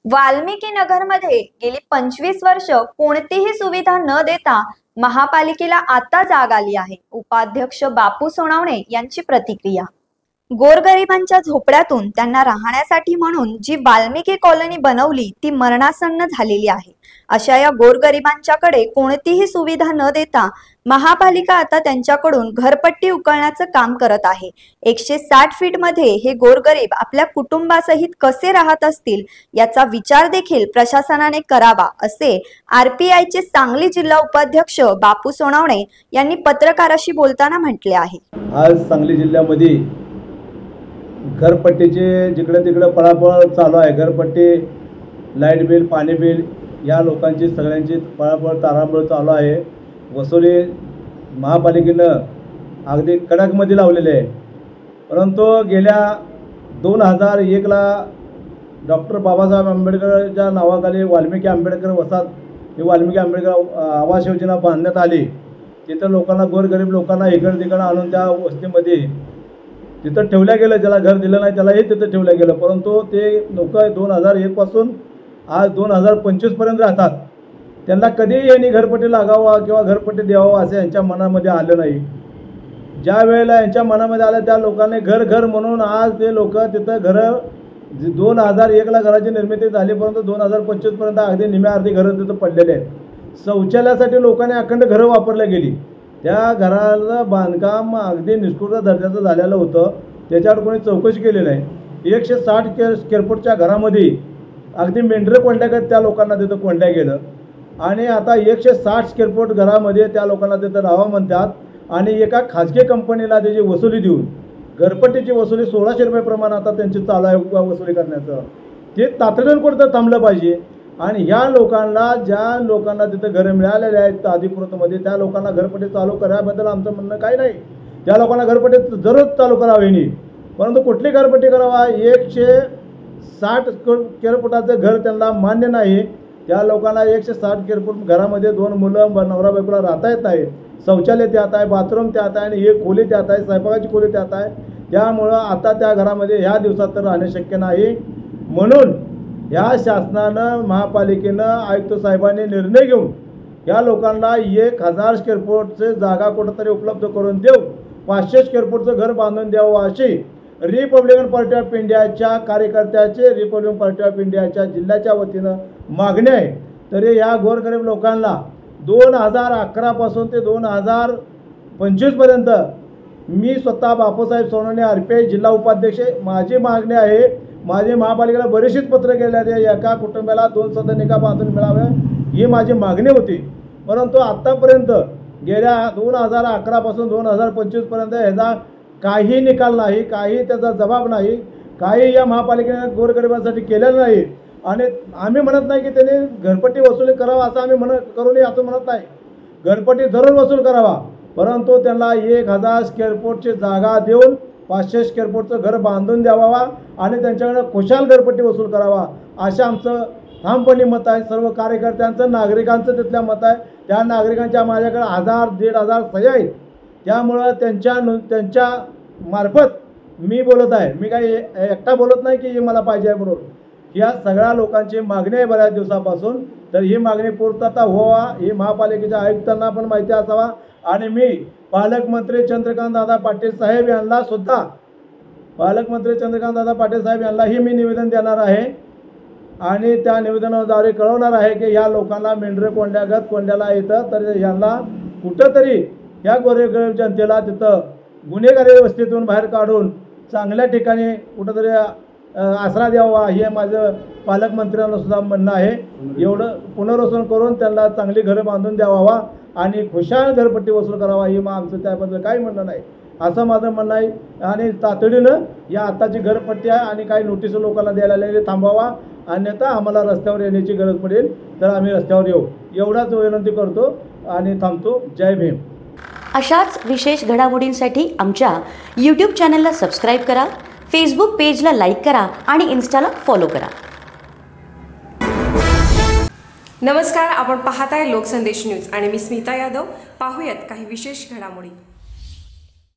वाल्मिकी नगरमध्ये गेली 25 वर्ष कोणतीही सुविधा न देता महापालिकेला आता जाग आली आहे। उपाध्यक्ष बापू सोनवणे यांची प्रतिक्रिया। गोरगरिबांच्या झोपड्यातून त्यांना राहण्यासाठी म्हणून जी वाल्मिकी कॉलनी बनवली ती मरणासन्न झालेली आहे। अशा या गोरगरिबांच्याकडे कोणतीही सुविधा न देता महापालिका आता त्यांच्याकडून घरपट्टी उकळण्याचं काम करत आहे। 160 फीट मध्ये हे गोरगरीब आपल्या कुटुंबासहित कसे राहत असतील याचा विचार देखील प्रशासनाने करावा, असे आरपीआयचे सांगली जिल्हा उपाध्यक्ष बापू सोनवणे यांनी पत्रकाराशी बोलताना म्हटले आहे। आज सांगली जिल्ह्यामध्ये घरपट्टीचे जिकडे तिकडे पळापळ चालू आहे। घरपट्टी, लाईट बिल, पाणी बिल या लोकांची सगळ्यांची पळापळ तारांबळ चालू आहे। वसुली महापालिकेनं अगदी कडकमध्ये लावलेले आहे, परंतु गेल्या 2001 ला डॉक्टर बाबासाहेब आंबेडकरच्या नावाखाली वाल्मिकी आंबेडकर वसाहत ही वाल्मिकी आंबेडकर आवास योजना बांधण्यात आली। तिथं लोकांना, गोरगरीब लोकांना इकडं तिकडं आणून त्या वस्तीमध्ये तिथं ठेवल्या गेलं। ज्याला घर दिलं नाही त्यालाही तिथं ठेवलं गेलं, परंतु ते लोक 2001 पासून आज 2025 पर्यंत राहतात। त्यांना कधीही यांनी घरपट्टी लागावा किंवा घरपट्टी द्यावा असं यांच्या मनामध्ये आलं नाही। ज्या वेळेला यांच्या मनामध्ये आलं त्या लोकांनी घर घर म्हणून आज ते लोक तिथं घरं 2001 ला घराची निर्मिती झाली, परंतु 2025 पर्यंत अगदी निम्या अर्धी घरं तिथं पडलेले आहेत। शौचालयासाठी लोकांनी अखंड घरं वापरल्या गेली। त्या घराचं बांधकाम अगदी निष्कृत दर्जाचं झालेलं होतं, त्याच्यावर कोणी चौकशी केली नाही। 160 स्क्वेअर फूटच्या घरामध्ये अगदी मेंढरं कोंडल्यागत त्या लोकांना तिथं कोंडल्या गेलं आणि आता 160 स्क्वेअर फूट घरामध्ये त्या लोकांना तिथं राहावं म्हणतात आणि एका खाजगी कंपनीला त्याची वसुली देऊन घरपट्टीची वसुली 1600 रुपये प्रमाणे आता त्यांची चालू आहे वसुली करण्याचं। ते तातडीनं कुठं थांबलं पाहिजे आणि ह्या लोकांना, ज्या लोकांना तिथं घरं मिळालेले आहेत अधिकृतमध्ये, त्या लोकांना घरपट्टी चालू करायबद्दल आमचं म्हणणं काही नाही। त्या लोकांना घरपट्टी जरूर चालू करावी नाही, परंतु कुठली घरपट्टी करावा? 160 स्क्वेअर फुटाचं घर त्यांना मान्य नाही। त्या लोकांना 160 स्क्वेअर फूट घरामध्ये 2 मुलं नवरा बायकोला राहता येत नाही, शौचालय त्यात आहे, बाथरूम त्यात आहे आणि एक खोली त्यात आहे, स्वयंपाकाची खोली त्यात आहे। त्यामुळं आता त्या घरामध्ये ह्या दिवसात तर राहणे शक्य नाही। म्हणून या शासनानं, महापालिकेनं, आयुक्त साहेबांनी निर्णय घेऊन या लोकांना 1000 स्क्वेअर फूटचे जागा कुठंतरी उपलब्ध करून देऊ, 500 स्क्वेअर फूटचं घर बांधून द्यावं अशी रिपब्लिकन पार्टी ऑफ इंडियाच्या कार्यकर्त्याचे, रिपब्लिकन पार्टी ऑफ इंडियाच्या जिल्ह्याच्या वतीनं मागणी आहे। तरी या गोरगरीब लोकांना 2011 पासून ते 2025 पर्यंत मी स्वतः बापूसाहेब सोनवणे आरपीआय जिल्हा उपाध्यक्ष, माझी मागणी आहे। माझी महापालिकेला बरीचशीच पत्र केले आहे, एका कुटुंबाला 2 सदनिका बांधून मिळावे ही माझी मागणी होती, परंतु आत्तापर्यंत गेल्या 2011 पासून 2025 पर्यंत ह्याचा काही निकाल नाही, काही त्याचा जबाब नाही, काही या महापालिकेने गोरगरिबांसाठी केलेलं नाही। आणि आम्ही म्हणत नाही की त्यांनी घरपट्टी वसूल करावा असं आम्ही करू नये असं म्हणत नाही। घरपट्टी जरूर वसूल करावा, परंतु त्यांना 1000 स्क्वेअर फूटची जागा देऊन 500 स्क्वेअर फूटचं घर बांधून द्यावा आणि त्यांच्याकडे खुशाल घरपट्टी वसूल करावा असं आमचं ठामपणे मत आहे। सर्व कार्यकर्त्यांचं, नागरिकांचं तिथल्या मत आहे। त्या नागरिकांच्या माझ्याकडे 1000-1500 सह्या आहेत, त्यामुळं त्यांच्या मार्फत मी बोलत आहे। मी काही एकटा बोलत नाही की मला पाहिजे आहे बरोबर, या सगळ्या लोकांची मागणी आहे बऱ्याच दिवसापासून। तर ही मागणी पूर्तता व्हावा ही महापालिकेच्या आयुक्तांना पण माहिती असावा आणि मी पालकमंत्री चंद्रकांतदादा पाटील साहेब यांना सुद्धा, पालकमंत्री चंद्रकांतदादा पाटील साहेब यांनाही मी निवेदन देणार आहे आणि त्या निवेदनाद्वारे कळवणार आहे की या लोकांना मेंढरं कोंड्याला येतं, तर यांना कुठंतरी या गोरगरीब जनतेला तिथं गुन्हेगारी वस्तीतून बाहेर काढून चांगल्या ठिकाणी कुठंतरी आसरा द्यावा हे माझं पालकमंत्र्यांना सुद्धा म्हणणं आहे। एवढं पुनर्वसन करून त्यांना चांगली घरं बांधून द्यावा आणि खुशाल घरपट्टी वसूल करावा ही आमचं त्याबद्दल काही म्हणणं नाही असं माझं म्हणणं आहे। आणि तातडीनं या आताची घरपट्टी आहे आणि काही नोटीस लोकांना द्यायला लागले थांबावा, अन्यथा आम्हाला रस्त्यावर येण्याची गरज पडेल तर आम्ही रस्त्यावर येऊ, एवढाच विनंती करतो आणि थांबतो। जय भीम। अशाच विशेष घडामोडींसाठी आमच्या यूट्यूब चॅनलला सबस्क्राईब करा, फेसबुक पेजला लाईक करा आणि इन्स्टाला फॉलो करा। नमस्कार, आपण पाहताय लोकसंदेश न्यूज आणि मी स्मिता यादव। पाहूयात काही विशेष घडामोडी।